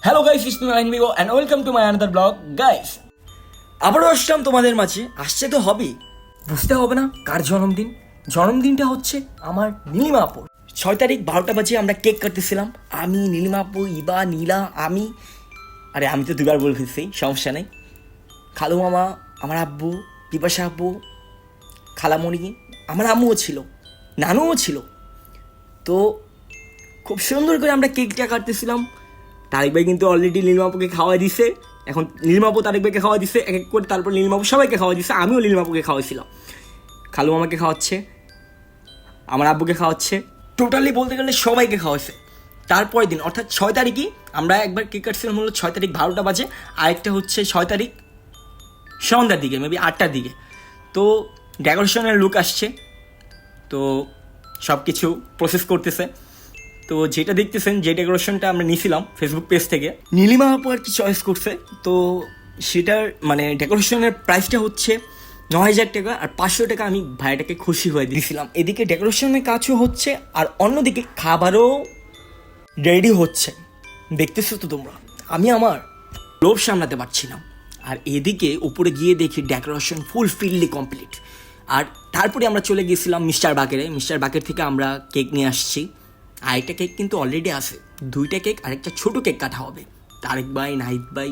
Hello guys, it's me mine Vivo and welcome to my another blog. Guys, আবারও আসলাম তোমাদের মাঝে। আসছে তো হবেই, বুঝতে হবে না কার জন্মদিন। জন্মদিনটা হচ্ছে আমার নীলিমা আপুর। 6 তারিখ 12টা বাজে আমরা কেক কাটতেছিলাম। আমি, নীলিমা আপু, ইবা, নীলা, আমি তো দুবার বলে ফেলছি, সমস্যা নেই। খালু মামা, আমার আব্বু, পিপাসা আব্বু, খালামণি, আমার আম্মুও ছিল, নানুও ছিল। তো খুব সুন্দর করে আমরা কেকটা কাটতেছিলাম। তারেক ভাই কিন্তু অলরেডি নীলিমাপুকে খাওয়াই দিছে। এখন নীলিমাপু তারেক ভাইকে খাওয়াই দিছে এক এক করে, তারপর নীলিমাপু সবাইকে খাওয়াই দিছে। আমিও নীলিমাপুকে খাওয়াইছিলাম। খালু মামাকে খাওয়াচ্ছে, আমার আব্বুকে খাওয়াচ্ছে, টোটালি বলতে গেলে সবাইকে খাওয়াইছে। তারপরের দিন অর্থাৎ 6 তারিখই আমরা একবার কেক কাটছিলাম, হলো 6 তারিখ 12টা বাজে। আরেকটা হচ্ছে 6 তারিখ সন্ধ্যার দিকে, মেবি 8টার দিকে। তো ডেকোরেশনের লুক আসছে, তো সব কিছু প্রসেস করতেছে। তো যেটা দেখতেছেন, যে ডেকোরেশনটা আমরা নিয়েছিলাম ফেসবুক পেজ থেকে, নীলিমা আপু আর কি চয়েস করছে। তো সেটার মানে ডেকোরেশনের প্রাইসটা হচ্ছে 9,000 টাকা, আর 500 টাকা আমি ভাইটাকে খুশি হয়ে দিয়েছিলাম। এদিকে ডেকোরেশনের কাজও হচ্ছে, আর অন্যদিকে খাবারও রেডি হচ্ছে। দেখতেছো তো তোমরা, আমি আমার লোভ সামলাতে পারছিলাম। আর এদিকে উপরে গিয়ে দেখি ডেকোরেশন ফুলফিললি কমপ্লিট। আর তারপরে আমরা চলে গিয়েছিলাম মিস্টার বাকেরে। মিস্টার বাকের থেকে আমরা কেক নিয়ে আসছি। আরেকটা কেক কিন্তু অলরেডি আছে, 2টা কেক, আরেকটা ছোটো কেক কাটা হবে। তারেক ভাই, নাহিদ ভাই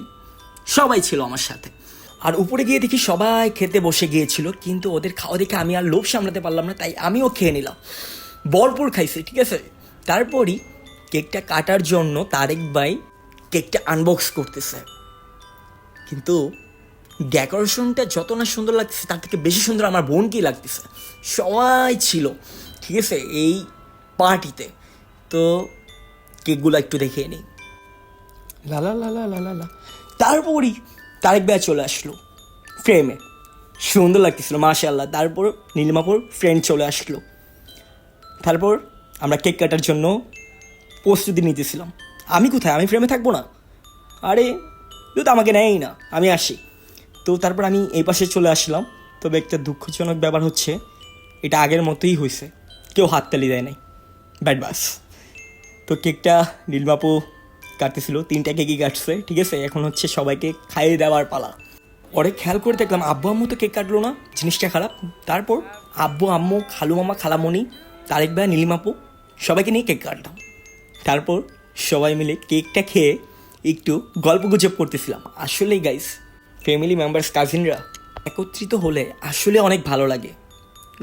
সবাই ছিল আমার সাথে। আর উপরে গিয়ে দেখি সবাই খেতে বসে গিয়েছিল, কিন্তু ওদের খাওয়া দেখে আমি আর লোভ সামলাতে পারলাম না, তাই আমিও খেয়ে নিলাম। ভরপুর খাইছি, ঠিক আছে। তারপরই কেকটা কাটার জন্য তারেক ভাই কেকটা আনবক্স করতেছে, কিন্তু ডেকোরেশনটা যত না সুন্দর লাগতেছে, তার থেকে বেশি সুন্দর আমার বোনকেই লাগতেছে। সবাই ছিল, ঠিক আছে, এই পার্টিতে। তো কেকগুলো একটু দেখে নিই। লালা লালা লালা লা। তারপরই তারেক ভাই চলে আসলো ফ্রেমে, সুন্দর লাগতেছিল মাশাআল্লাহ। তারপর নীলিমাপুর ফ্রেন্ড চলে আসলো। তারপর আমরা কেক কাটার জন্য প্রস্তুতি নিতেছিলাম। আমি কোথায়, আমি ফ্রেমে থাকবো না? আরে তুই তো আমাকে নেয়ই না, আমি আসি। তো তারপর আমি এই পাশে চলে আসলাম। তবে একটা দুঃখজনক ব্যাপার হচ্ছে, এটা আগের মতোই হয়েছে, কেউ হাততালি দেয় নাই, ব্যাড বাস। তো কেকটা নীলবাপু কাটতেছিল, 3টা কেকই কাটছে, ঠিক আছে। এখন হচ্ছে সবাইকে খাইয়ে দেওয়ার পালা। পরে খেয়াল করে দেখলাম আব্বু আম্মু তো কেক কাটলো না, জিনিসটা খারাপ। তারপর আব্বু আম্মু, খালু মামা, খালামণি, তারেক ভাই, নীলিমাপু সবাইকে নিয়ে কেক কাটলাম। তারপর সবাই মিলে কেকটা খেয়ে একটু গল্প গুজব করতেছিলাম। আসলেই গাইস, ফ্যামিলি মেম্বার্স, কাজিনরা একত্রিত হলে আসলে অনেক ভালো লাগে,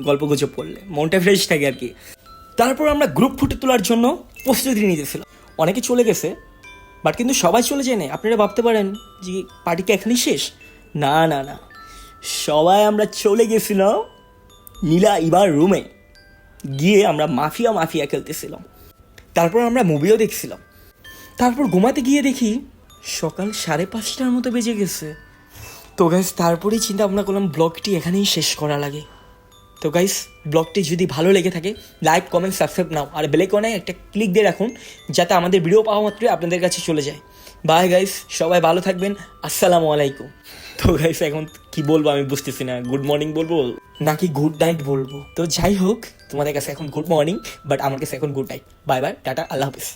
গল্প গুজব করলে মনটা ফ্রেশ থাকে আর কি। তারপর আমরা গ্রুপ ফটো তোলার জন্য প্রস্তুতি নিতেছিলাম। অনেকে চলে গেছে, বাট কিন্তু সবাই চলে যায় না। আপনারা ভাবতে পারেন যে পার্টিকে এখনই শেষ। না না না, সবাই আমরা চলে গেছিলাম নীলা ইবার রুমে। গিয়ে আমরা মাফিয়া মাফিয়া খেলতেছিলাম। তারপর আমরা মুভিও দেখছিলাম। তারপর ঘুমাতে গিয়ে দেখি সকাল 5:30টার মতো বেজে গেছে। তো গাইস, তারপরেই চিন্তা ভাবনা করলাম ব্লগটি এখানেই শেষ করা লাগে। তো গাইস, ব্লগটি যদি ভালো লেগে থাকে, লাইক, কমেন্ট, সাবস্ক্রাইব নাও, আর বেল আইকনে একটা ক্লিক দিয়ে রাখুন, যাতে আমাদের ভিডিও পাওয়া মাত্রই আপনাদের কাছে চলে যায়। বাই গাইস, সবাই ভালো থাকবেন, আসসালামু আলাইকুম। তো গাইস, এখন কি বলবো আমি বুঝতেছি না, গুড মর্নিং বলবো নাকি গুড নাইট বলবো। তো যাই হোক, তোমাদের কাছে এখন গুড মর্নিং, বাট আমার কাছে এখন good night. Bye bye, ta ta, আল্লাহ হাফিজ।